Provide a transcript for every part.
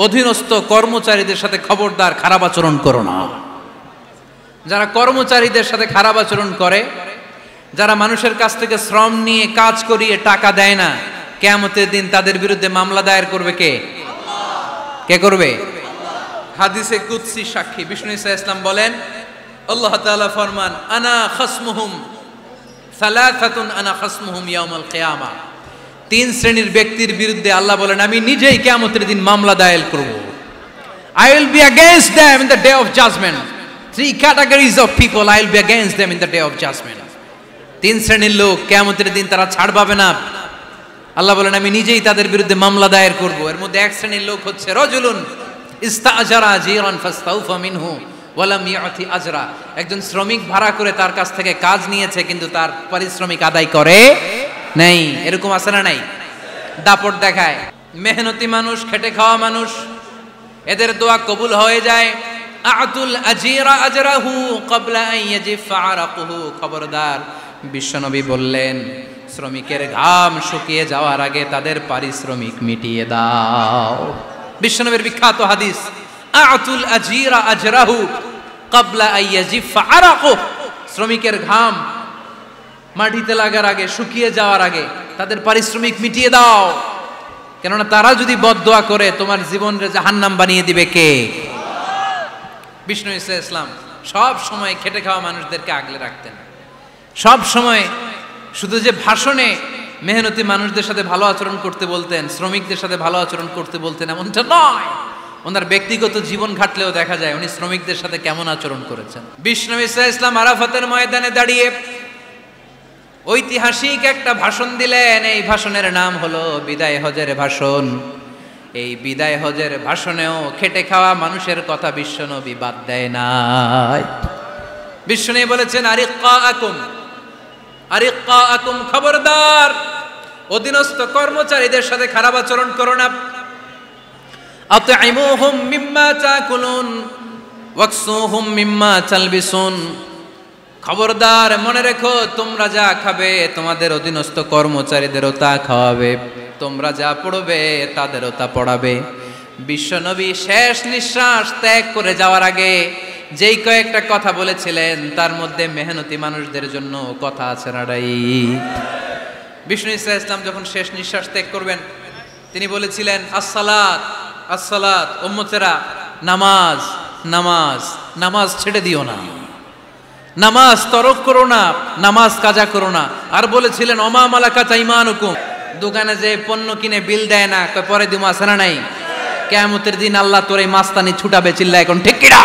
অধীনস্থ কর্মচারীদের সাথে খবরদার খারাপ আচরণ করো না। যারা কর্মচারীদের সাথে খারাপ আচরণ করে, যারা মানুষের কাছ থেকে শ্রম নিয়ে কাজ করিয়ে টাকা দেয় না, কিয়ামতের দিন তাদের বিরুদ্ধে মামলা দায়ের করবে কে? কে করবে? হাদিসে কুদসি সাক্ষী বিষ্ণু ঈসা ইসলাম বলেন, আল্লাহ তাআলা ফরমান, আনা খাসমুহুম সালাসাতুন আনা খাসমুহুম ইয়াউমাল কিয়ামা। তিন শ্রেণীর ব্যক্তির বিরুদ্ধে আল্লাহ বলেন, আমি নিজেই কিয়ামতের দিন মামলা দায়ের করব। I will be against them in the day of judgment. Three categories of people I will be against them in the day of judgment. তিন শ্রেণীর লোক কিয়ামতের দিন তারা ছাড় পাবে না। আল্লাহ বলেন, আমি নিজেই তাদের বিরুদ্ধে মামলা দায়ের করব। এর মধ্যে এক শ্রেণীর লোক হচ্ছে রাজুলুন ইস্তাআজারা জিরান ফাস্তাউফা মিনহু ওয়া লাম ইয়াতি আজরা। একজন শ্রমিক ভাড়া করে তার কাছ থেকে কাজ নিয়েছে, কিন্তু তার পারিশ্রমিক আদায় করে নেই। এরকম আছে না নাই? দাপট দেখায়। মেহনতি মানুষ, খেটে খাওয়া মানুষ, এদের দোয়া কবুল হয়ে যায়। আতুল আজিরা আজরাহু ক্বাবলা আন ইয়াজিফা আরাকুহু। খবরদার, বিশ্বনবী বললেন, শ্রমিকের ঘাম শুকিয়ে যাওয়ার আগে তাদের পারিশ্রমিক মিটিয়ে দাও। বিশ্বনবীর বিখ্যাত হাদিস, আতুল আজিরা আজরাহু ক্বাবলা আন ইয়াজিফা আরাকুহু। শ্রমিকের ঘাম মাটিতে লাগার আগে, শুকিয়ে যাওয়ার আগে তাদের পারিশ্রমিক মিটিয়ে দাও। কেননা তারা যদি বদদোয়া করে তোমার জীবনের জাহান্নাম বানিয়ে দিবে কে? বিষ্ণু ঈসা ইসলাম সব সময় খেটে খাওয়া মানুষদেরকে আগলে রাখতেন। সব সময় শুধু যে ভাষণে মেহনতি মানুষদের সাথে ভালো আচরণ করতে বলতেন, শ্রমিকদের সাথে ভালো আচরণ করতে বলতেন, এমনটা নয়। ওনার ব্যক্তিগত জীবন ঘাটলেও দেখা যায় উনি শ্রমিকদের সাথে কেমন আচরণ করেছেন। বিষ্ণু ঈসা ইসলাম আরাফাতের ময়দানে দাঁড়িয়ে ঐতিহাসিক একটা ভাষণ দিলেন। এই ভাষণের নাম হলো বিদায় হজের ভাষণ। এই বিদায় হজের ভাষণেও খেটে খাওয়া মানুষের কথা বিশ্বনবী বাদ দেয় নাই। বিশ্বনবী বলেছেন, আরিক্কাকুম, খবরদার, অধীনস্থ কর্মচারীদের সাথে খারাপ আচরণ করো না। আতঈমুহুম মিম্মা তাকুলুন ওয়াকসুহুম মিম্মা তালবিসুন। খবরদার, মনে রেখো, তোমরা যা খাবে তোমাদের অধীনস্থ কর্মচারীদেরও তা খাওয়াবে, তোমরা যা পড়বে তাদেরও তা পড়াবে। বিশ্বনবী শেষ নিঃশ্বাস ত্যাগ করে যাওয়ার আগে যেই কয়েকটা কথা বলেছিলেন, তার মধ্যে মেহনতি মানুষদের জন্য কথা আছে নাড়াই। বিষ্ণু ঈসা ইসলাম যখন শেষ নিঃশ্বাস ত্যাগ করবেন, তিনি বলেছিলেন, আসসালাত আসসালাত, উম্মতেরা, নামাজ নামাজ, নামাজ ছেড়ে দিও না, নামাজ তরক করো না, নামাজ কাজা করো না। আর বলেছিলেন, ওমা মালাকাত আইমানুকুম, দোকানে যে পণ্য কিনে বিল দেয় না, পরে দিমু, আছে না নাই? কিয়ামতের দিন আল্লাহ তোর এই মাস্তানি ছুটাবে, চিল্লা এখন ঠিক কিনা?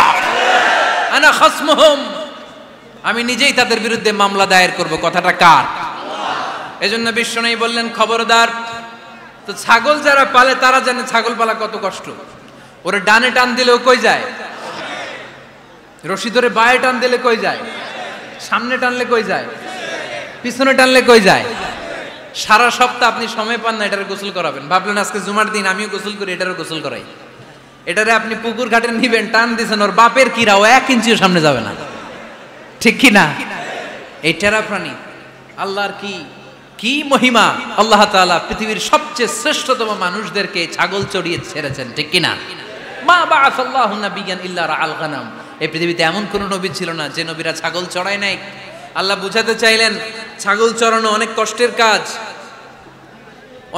আনা খাসমুহুম, আমি নিজেই তাদের বিরুদ্ধে মামলা দায়ের করব। কথাটা কার? এজন্য বিশ্বনবী বললেন, খবরদার। তো ছাগল যারা পালে তারা জানে ছাগল পালা কত কষ্ট। ওরে ডানে টান দিলেও কই যায়, রশি ধরে বায়ে টান দিলে কই যায়, সামনে টানলে কই যায়, পিছনে টানলে কই যায়। সারা সপ্তাহ আপনি সময় পান না এটারে গোসল করাবেন। ভাবলেন আজকে জুমার দিন আমিও গোসল করি, এটারও গোসল করাই। এটারে আপনি পুকুর ঘাটে নিবেন, টান দিয়েছেন, ওর বাপের কিরা, ও 1 ইঞ্চিও সামনে যাবে না, ঠিক কি না? এই টেরা প্রাণী আল্লাহর কি কি মহিমা! আল্লাহ তাআলা পৃথিবীর সবচেয়ে শ্রেষ্ঠতম মানুষদেরকে ছাগল চড়িয়ে ছেড়েছেন, ঠিক কি না? মা বাআসাল্লাহু নাবিয়ান ইল্লা রাআল গানাম। এই পৃথিবীতে এমন কোন নবী ছিল না যে নবীরা ছাগল চড়ায় নাই। আল্লাহ বুঝাতে চাইলেন, ছাগল চড়ানো অনেক কষ্টের কাজ,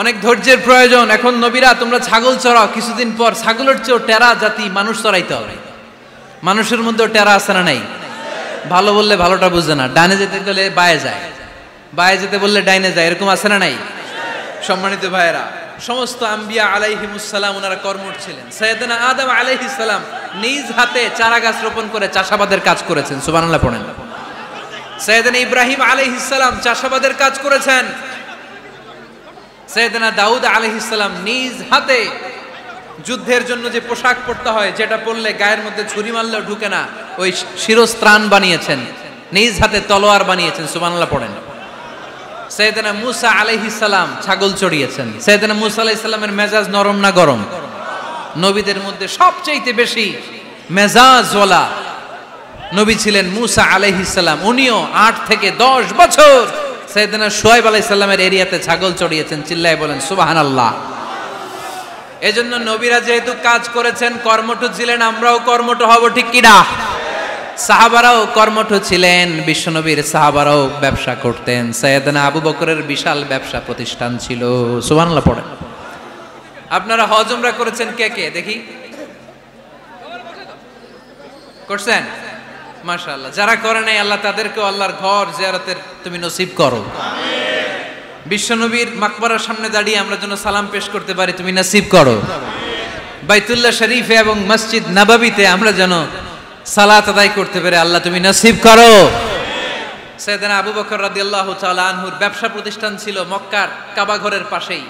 অনেক ধৈর্যের প্রয়োজন। এখন নবীরা তোমরা ছাগল চড়াও, কিছুদিন পর ছাগলের চেয়েও টেরা জাতি মানুষ চড়াইতে হবে। মানুষের মধ্যেও টেরা আছে না নাই? ভালো বললে ভালোটা বুঝে না, ডানে যেতে গেলে বায়ে যায়, বায়ে যেতে বললে ডাইনে যায়, এরকম আছে না নাই? সম্মানিত ভাইয়েরা, সমস্ত আম্বিয়া আলাইহিমুস সালাম ওনারা কর্মঠ ছিলেন। সাইয়েদনা আদম আলাইহিস সালাম নিজ হাতে চারা গাছ রোপণ করে চাষাবাদের কাজ করেছেন, সুবহানাল্লাহ পড়েন। সাইয়েদনা ইব্রাহিম আলাইহিস সালাম চাষাবাদের কাজ করেছেন। সাইয়েদনা দাউদ আলাইহিস সালাম নিজ হাতে যুদ্ধের জন্য যে পোশাক পরতে হয়, যেটা পরলে গায়ের মধ্যে ছুরি মারলেও ঢুকে না, ওই শিরস্ত্রাণ বানিয়েছেন, নিজ হাতে তলোয়ার বানিয়েছেন, সুবহানাল্লাহ পড়েন। সাইয়েদনা মুসা আলাইহিস সালাম ছাগল চড়িয়েছেন। সাইয়েদনা মুসা আলাইহিস সালামের মেজাজ নরম না গরম? নবীদের মধ্যে সবচেয়ে বেশি মেজাজওয়ালা নবী ছিলেন মুসা আলাইহিস সালাম। উনিও 8 থেকে 10 বছর সাইয়েদনা শুআয়ব আলাইহিস সালামের এরিয়াতে ছাগল চড়িয়েছেন। চিল্লায় বলেন সুবহানাল্লাহ। এজন্য নবীরা যেহেতু কাজ করেছেন, কর্মঠ ছিলেন, আমরাও কর্মঠ হব, ঠিক কিনা? সাহাবারাও কর্মঠ ছিলেন, বিশ্বনবীর সাহাবারাও ব্যবসা করতেন। সাইয়েদনা আবু বকরের বিশাল ব্যবসা প্রতিষ্ঠান ছিল। সুবহানাল্লাহ পড়েন। আপনারা হজ উমরা করেছেন কে কে দেখি? করছেন? মাশাআল্লাহ। যারা করে নাই আল্লাহ তাদেরকেও আল্লাহর ঘর জিয়ারতের তুমি নসিব করো। বিশ্বনবীর মাকবারার সামনে দাঁড়িয়ে আমরা যেন সালাম পেশ করতে পারি, তুমি নসিব করো। বাইতুল্লাহ শরীফে এবং মসজিদ নববীতে আমরা যেন সালাত আদায় করতে পারি, আল্লাহ তুমি নসিব করো। সাইয়েদনা আবু বকর রাদিয়াল্লাহু তাআলা আনহুর ব্যবসা প্রতিষ্ঠান ছিল মক্কার কাবা ঘরের পাশেই।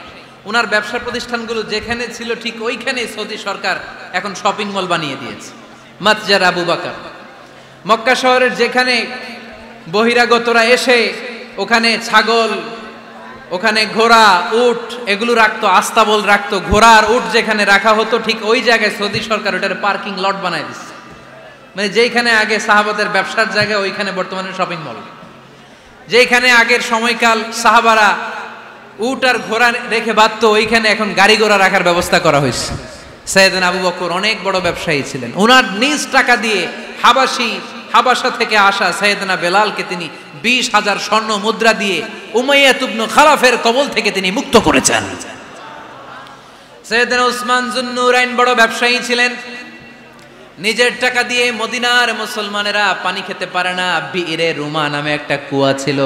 ওনার ব্যবসা প্রতিষ্ঠানগুলো যেখানে ছিল ঠিক ওইখানে সৌদি সরকার এখন শপিং মল বানিয়ে দিয়েছে, মাতজার আবু বকর। মক্কা শহরের যেখানে বহিরাগতরা এসে ওখানে ছাগল, ওখানে ঘোড়া, উট এগুলো রাখতো, আস্তাবল রাখতো, ঘোড়া আর উট যেখানে রাখা হতো ঠিক ওই জায়গায় সৌদি সরকার ওটার পার্কিং লট বানায় দিচ্ছে। মানে যেখানে আগে সাহাবাদের ব্যবসার জায়গা ওইখানে বর্তমানে শপিং মল। যেখানে আগের সময়কাল সাহাবারা উট আর ঘোড়া রেখে বাঁধত, ওইখানে এখন গাড়ি ঘোড়া রাখার ব্যবস্থা করা হয়েছে। সাইয়েদনা আবু বকর অনেক বড় ব্যবসায়ী ছিলেন। ওনার নিজ টাকা দিয়ে হাবাসা থেকে আসা সাইয়েদনা বেলালকে তিনি 20,000 স্বর্ণ মুদ্রা দিয়ে উমাইয়া ইবনে খালাফের কবল থেকে তিনি মুক্ত করেছেন। সাইয়েদনা উসমান যুন্নুরাইন বড় ব্যবসায়ী ছিলেন। নিজের টাকা দিয়ে মদিনার মুসলমানেরা পানি খেতে পারে না, বিইরে রুমা নামে একটা কুয়া ছিল,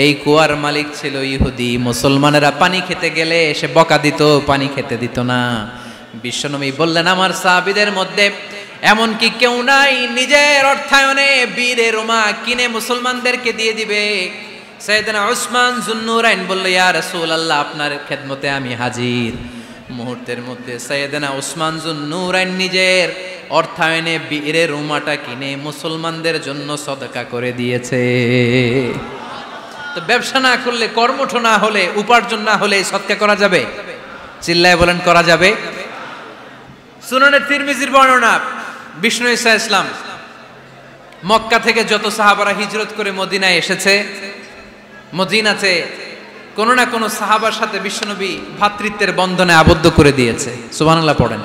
এই কুয়ার মালিক ছিল ইহুদি। মুসলমানেরা পানি খেতে গেলে এসে বকা দিত, পানি খেতে দিত না। বিশ্বনবী বললেন, আমার সাহাবীদের মধ্যে এমন কি কেউ নাই নিজের অর্থায়নে বীরে রুমা কিনে মুসলমানদেরকে দিয়ে দিবে? সাইয়েদনা উসমান যুন্নুরাইন বলল, ইয়া রাসূলুল্লাহ, আপনার খেদমতে আমি হাজির। মুহূর্তের মধ্যে সাইয়েদনা উসমান যুন্নুরাইন নিজের অর্থায়নে বীরে রুমাটা কিনে মুসলমানদের জন্য সদকা করে দিয়েছে। তো ব্যবসা না করলে, কর্মঠ না হলে, উপার্জন না হলে সদকা করা যাবে? চিল্লায় বলেন, করা যাবে? সুনানে তিরমিজির বর্ণনা, বিষ্ণু ঈসা ইসলাম মক্কা থেকে যত সাহাবারা হিজরত করে মদিনায় এসেছে, মদিনাতে কোনো না কোনো সাহাবার সাথে বিশ্বনবী ভ্রাতৃত্বের বন্ধনে আবদ্ধ করে দিয়েছে। সুবহানাল্লাহ পড়েন।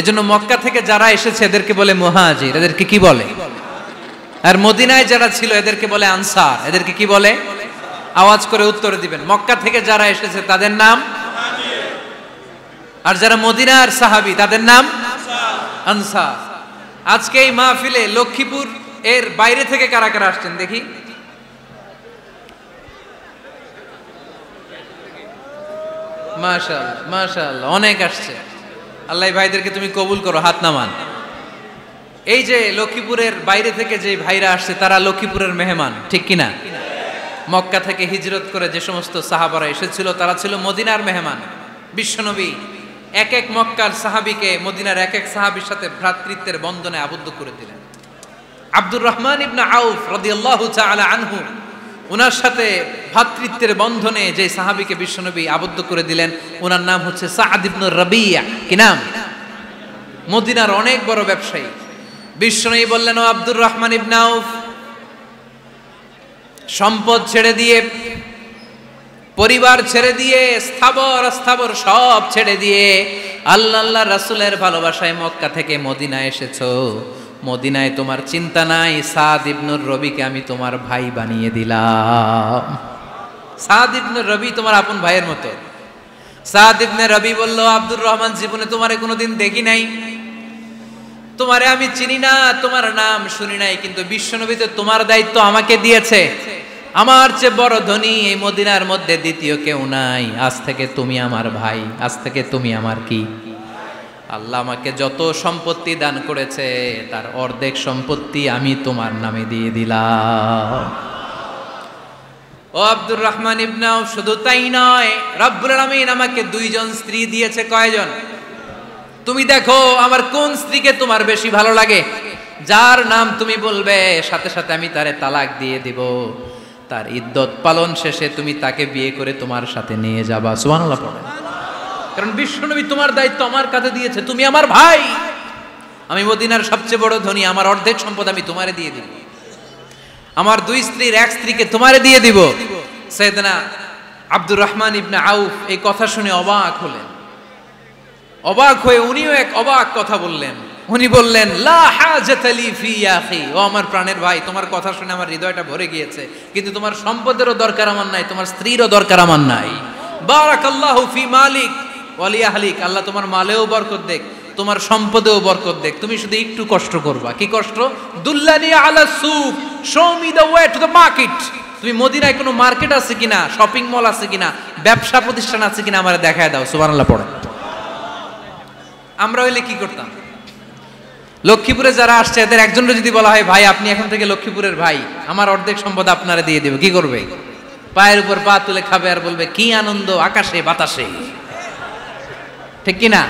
এজন্য মক্কা থেকে যারা এসেছে এদেরকে বলে মুহাজির। এদেরকে কি বলে? আর মদিনায় যারা ছিল এদেরকে বলে আনসার। এদেরকে কি বলে? আওয়াজ করে উত্তর দিবেন। মক্কা থেকে যারা এসেছে তাদের নাম মুহাজির, আর যারা মদিনার সাহাবী তাদের নাম আনসার। আজকে এই মাহফিলে লক্ষ্মীপুর এর বাইরে থেকে কারা কারা আসছেন দেখি? মাশাআল্লাহ, মাশাআল্লাহ, অনেক আসছে। আল্লাহ ভাইদেরকে তুমি কবুল করো, হাত নামান। এই যে লক্ষ্মীপুরের বাইরে থেকে যে ভাইরা আসছে তারা লক্ষ্মীপুরের মেহমান, ঠিক কিনা? মক্কা থেকে হিজরত করে যে সমস্ত সাহাবারা এসেছিল তারা ছিল মদিনার মেহমান। বিশ্বনবী এক এক মক্কার সাহাবীকে মদিনার এক এক সাহাবীর সাথে ভ্রাতৃত্বের বন্ধনে আবদ্ধ করে দিলেন। আব্দুর রহমান ইবনে আউফ রাদিয়াল্লাহু তাআলা আনহু, ওনার সাথে ভ্রাতৃত্বের বন্ধনে যে সাহাবীকে বিশ্বনবী আবদ্ধ করে দিলেন ওনার নাম হচ্ছে সাদ ইবনে রাবিয়া। কি নাম? মদিনার অনেক বড় ব্যবসায়ী। বিশ্বনবী বললেন, ও আব্দুর রহমান ইবনে আউফ, সম্পদ ছেড়ে দিয়ে, পরিবার ছেড়ে দিয়ে, স্থাবর অস্থাবর সব ছেড়ে দিয়ে আল্লাহ রাসূলের ভালোবাসায় মক্কা থেকে মদিনায় এসেছো। মদিনায় তোমার চিন্তা নাই, সাদ ইবনে রবিকে আমি তোমার ভাই বানিয়ে দিলাম। সাদ ইবনে রবি তোমার আপন ভাইয়ের মতো। সাদ ইবনে রবি বলল, আব্দুর রহমান, জীবনে তোমারে কোনোদিন দেখি নাই, তোমারে আমি চিনি না, তোমার নাম শুনি নাই, কিন্তু বিশ্বনবী তো তোমার দায়িত্ব আমাকে দিয়েছে। আমার চেয়ে বড় ধনী এই মদিনার মধ্যে দ্বিতীয় কেউ নাই। আজ থেকে তুমি আমার ভাই, আজ থেকে তুমি আমার কি? আল্লাহ আমাকে যত সম্পত্তি দান করেছে তার অর্ধেক সম্পত্তি আমি তোমার নামে দিয়ে দিলাম। ও আব্দুর রহমান ইবনে আউফ, শুধু তাই নয়, রব্বুল আলামিন আমাকে 2 জন স্ত্রী দিয়েছে। কয়জন? তুমি দেখো আমার কোন স্ত্রীকে তোমার বেশি ভালো লাগে, যার নাম তুমি বলবে সাথে সাথে আমি তারে তালাক দিয়ে দিব। তার ইদ্যত পালন শেষে তুমি তাকে বিয়ে করে তোমার সাথে নিয়ে যাবা। সুবহানাল্লাহ পড়েন। কারণ বিশ্বনবী তোমার দায়িত্ব আমার কাছে দিয়েছে, তুমি আমার ভাই, আমি মদিনার সবচেয়ে বড় ধনী, আমার অর্ধেক সম্পদ আমি তোমারে দিয়ে দিব, আমার 2 স্ত্রীর 1 স্ত্রীকে তোমারে দিয়ে দিব। সাইয়েদনা আব্দুর রহমান ইবনে আউফ এই কথা শুনে অবাক হলেন। অবাক হয়ে উনিও এক অবাক কথা বললেন। উনি বললেন, লা হাজাতা লি ফি ইয়া আখি, ও আমার প্রাণের ভাই, তোমার কথা শুনে আমার হৃদয়টা ভরে গিয়েছে, কিন্তু তোমার সম্পদেরও দরকার আমার নাই, তোমার স্ত্রীরও দরকার আমার নাই। বারাকাল্লাহু ফি মালিক ওয়া লি আহলিক, আল্লাহ তোমার মালেও বরকত দেখ, তোমার সম্পদেও বরকত দেখ, তুমি শুধু একটু কষ্ট করবা। কি কষ্ট? দুল্লানি আলা সুক, show me the way to the market. তুমি মদিনায় কোনো মার্কেট আছে কিনা, শপিং মল আছে কিনা, ব্যবসা প্রতিষ্ঠান আছে কিনা আমারে দেখায় দাও। সুবহানাল্লাহ পড়ে। আমরা হইলে কি করতাম? লক্ষ্মীপুরে যারা আসছে এদের একজনের যদি বলা হয়, ভাই আপনি এখন থেকে লক্ষ্মীপুরের ভাই, আমার অর্ধেক সম্পদ আপনারে দিয়ে দেব, কি করবে? পায়ের উপর পা তুলে খাবে আর বলবে, কি আনন্দ আকাশে বাতাসে, ঠিক কিনা?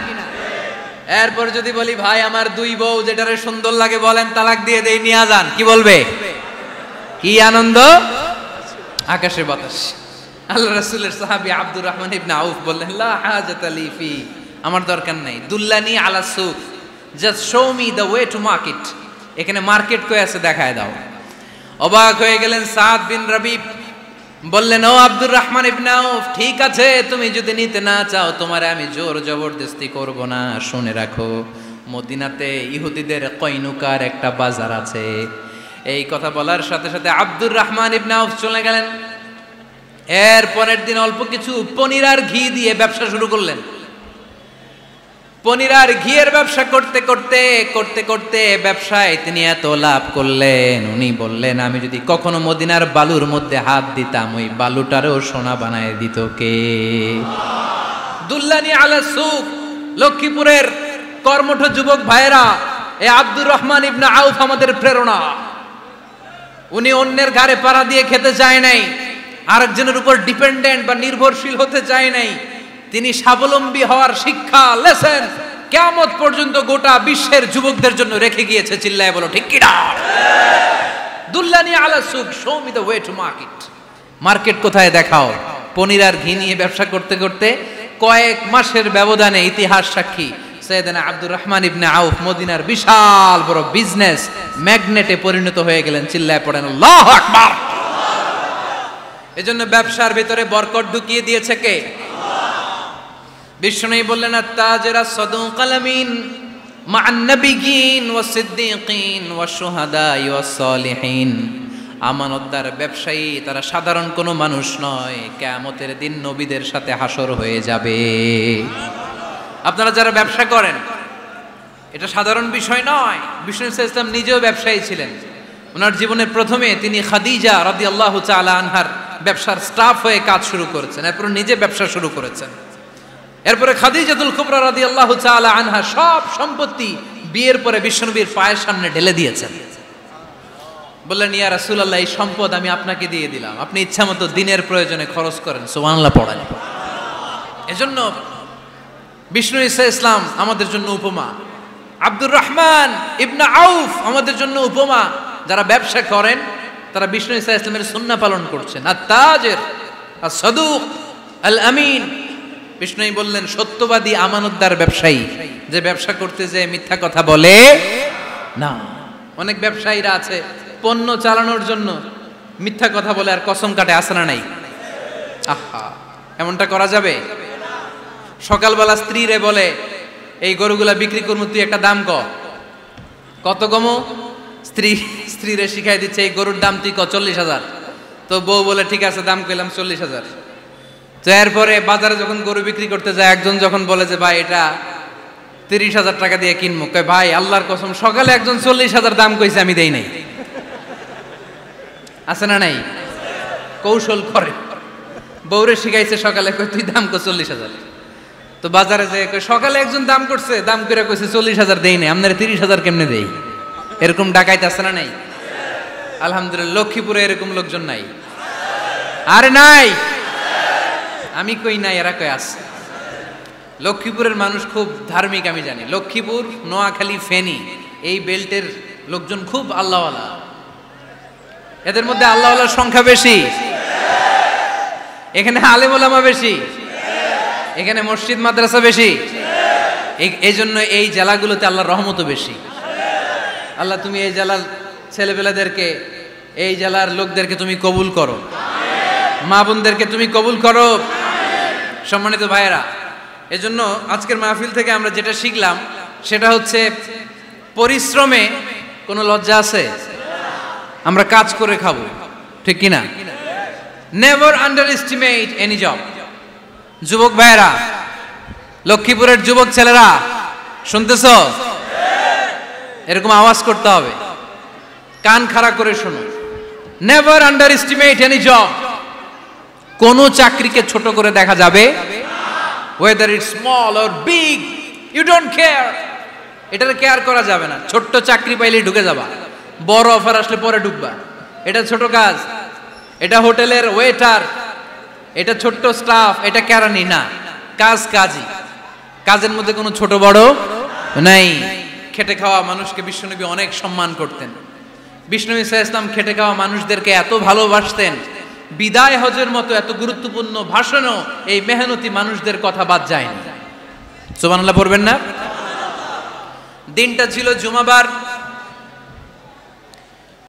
এরপর যদি বলি, ভাই আমার দুই বউ, যেটারে সুন্দর লাগে বলেন তালাক দিয়ে দেই, নিয়ে যান, কি বলবে? কি আনন্দ আকাশে বাতাস। আল্লাহ রাসূলের সাহাবী আব্দুর রহমান ইবনে আউফ বললেন, লা হাজাতা লি ফি, আমার দরকার নাই, দুল্লানি আলা সুক, just show me the way to market, এখানে মার্কেট কই আছে দেখায় দাও। অবাক হয়ে গেলেন সাদ বিন রবিব, বললেন, ও আব্দুর রহমান ইবনে আউফ, ঠিক আছে তুমি যদি নিতে না চাও তোমারে আমি জোর জবরদস্তি করব না। শুনে রাখো, মদিনাতে ইহুদিদের কয়নুকার একটা বাজার আছে। এই কথা বলার সাথে সাথে আব্দুর রহমান ইবনে আউফ চলে গেলেন। এর পরের দিন অল্প কিছু পনির আর ঘি দিয়ে ব্যবসা শুরু করলেন। পনির আর ঘিয়ের ব্যবসা করতে করতে করতে করতে ব্যবসায় তিনি এত লাভ করলেন, উনি বললেন, আমি যদি কখনো মদিনার বালুর মধ্যে হাত দিতাম, ওই বালুটারও সোনা বানায় দিত কে? দুল্লানি আলা সুক। লক্ষ্মীপুরের কর্মঠ যুবক ভাইয়েরা, এই আব্দুর রহমান ইবনে আউফ আমাদের প্রেরণা। উনি অন্যের ঘাড়ে পাড়া দিয়ে খেতে চায় নাই, আরেকজনের উপর ডিপেন্ডেন্ট বা নির্ভরশীল হতে চায় নাই। তিনি স্বাবলম্বী হওয়ার শিক্ষা, লেসেন কিয়ামত পর্যন্ত গোটা বিশ্বের যুবকদের জন্য রেখে গিয়েছে। চিল্লায় বলো ঠিক কিনা? দুল্লানি আলা সুক, show me the way to market. Market কোথায় দেখাও। পনির আর ঘি নিয়ে ব্যবসা করতে করতে কয়েক মাসের ব্যবধানে ইতিহাস সাক্ষী, সাইয়েদনা আব্দুর রহমান ইবনে আউফ মদিনার বিশাল বড় বিজনেস ম্যাগনেটে পরিণত হয়ে গেলেন। চিল্লায় পড়েন আল্লাহু আকবার। এজন্য ব্যবসার ভিতরে বরকত ঢুকিয়ে দিয়েছে কে? বিষ্ণুই বললেন, আত-তাজিরা সাদুকাল আমিন মা'আন নাবিয়্যিন ওয়াস সিদ্দীকিন ওয়াশ শুহাদা'i ওয়াস সালিহিন। আমানতদার ব্যবসায়ী তারা সাধারণ কোনো মানুষ নয়, কিয়ামতের দিন নবীদের সাথে হাসর হয়ে যাবে। আপনারা যারা ব্যবসা করেন, এটা সাধারণ বিষয় নয়। বিষ্ণু ইসলাম নিজেও ব্যবসায়ী ছিলেন। ওনার জীবনের প্রথমে তিনি খাদিজা রাদিয়াল্লাহু তাআলা আনহার ব্যবসার স্টাফ হয়ে কাজ শুরু করেছেন, এরপর নিজে ব্যবসা শুরু করেছেন। এরপরে খাদিজাতুল কুবরা রাদিয়াল্লাহু তাআলা আনহা সব সম্পত্তি বিয়ের পরে বিশ্বনবীর পায়ের সামনে ঢেলে দিয়েছেন। বললেন, ইয়া রাসূলুল্লাহ, এই সম্পদ আমি আপনাকে দিয়ে দিলাম, আপনি ইচ্ছামতো দিনের প্রয়োজনে খরচ করেন। সুবহানাল্লাহ পড়েন। এজন্য বিষ্ণু ইসলাম আমাদের জন্য উপমা, আব্দুর রহমান ইবনে আউফ আমাদের জন্য উপমা। যারা ব্যবসা করেন তারা বিষ্ণু ইসলামের সুন্নাহ পালন করছেন। আত-তাজির আস-সাদুক আল আমিন। বিষ্ণুই বললেন, সত্যবাদী আমানতদার ব্যবসায়ী, যে ব্যবসা করতে যে মিথ্যা কথা বলে না। অনেক ব্যবসায়ীরা আছে পণ্য চালানোর জন্য মিথ্যা কথা বলে আর কসম কাটে, আছে না নাই? আহা, এমনটা করা যাবে? সকালবেলা স্ত্রীরে বলে, এই গরুগুলা বিক্রি করবো, তুই একটা দাম কত কমো? স্ত্রীরে শিখাই দিচ্ছে, এই গরুর দাম তুই 40,000। তো বউ বলে, ঠিক আছে, দাম কইলাম 40,000। তো এরপরে বাজারে যখন গরু বিক্রি করতে যায়, একজন যখন বলে যে ভাই এটা 30,000 টাকা দিয়ে কিনবো, কয় ভাই আল্লাহর কসম সকালে একজন 40,000 দাম কইছে, আমি দেই নাই। আছে না নাই? কৌশল করে। বউরে শিখাইছে সকালে, কই তুই দাম কর 40,000। তো বাজারে যে সকালে একজন দাম করছে, দাম করে কইছে 40,000 দেই নাই, আপনারা 30,000 কেমনে দেই? এরকম ডাকাইতে আছে না নাই? আলহামদুলিল্লাহ লক্ষ্মীপুরে এরকম লোকজন নাই। আরে নাই, আমি কই নাই, এরা কই আছে। লক্ষ্মীপুরের মানুষ খুব ধার্মিক, আমি জানি। লক্ষ্মীপুর, নোয়াখালী, ফেনী এই বেল্টের লোকজন খুব আল্লাহওয়ালা। এদের মধ্যে আল্লাহওয়ালার সংখ্যা বেশি, এখানে আলেম ওলামা বেশি, এখানে মসজিদ মাদ্রাসা বেশি। এই জন্য এই জেলাগুলোতে আল্লাহর রহমতও বেশি। আল্লাহ তুমি এই জেলার ছেলেপেলাদেরকে, এই জেলার লোকদেরকে তুমি কবুল করো, মা বোনদেরকে তুমি কবুল করো। সম্মানিত ভাইয়েরা, এজন্য আজকের মাহফিল থেকে আমরা যেটা শিখলাম সেটা হচ্ছে পরিশ্রমে কোনো লজ্জা আছে? আমরা কাজ করে খাবো, ঠিক কিনা? Never under estimate any job. যুবক ভাইরা, লক্ষ্মীপুরের যুবক ছেলেরা শুনতেছ? এরকম আওয়াজ করতে হবে, কান খাড়া করে শোনো। Never under estimate any job. কোনো চাকরিকে ছোট করে দেখা যাবে, whether it's small or big, you don't care. এটার কেয়ার করা যাবে না। ছোট্ট চাকরি পাইলেই ঢুকে যাবা, বড় অফার আসলে পরে ঢুকবা। এটা ছোট কাজ, এটা হোটেলের ওয়েটার, এটা ছোট্ট স্টাফ, এটা কেরানি না। কাজ কাজই, কাজের মধ্যে কোনো ছোট বড় নাই। খেটে খাওয়া মানুষকে বিশ্বনবী অনেক সম্মান করতেন। বিশ্বনবী সাল্লাল্লাহু আলাইহি ওয়াসাল্লাম খেটে খাওয়া মানুষদেরকে এত ভালোবাসতেন, বিদায় হজের মতো এত গুরুত্বপূর্ণ ভাষণও এই মেহনতি মানুষদের কথা বাদ যায়নি। সুবহানাল্লাহ পড়বেন না? দিনটা ছিল জুমাবার।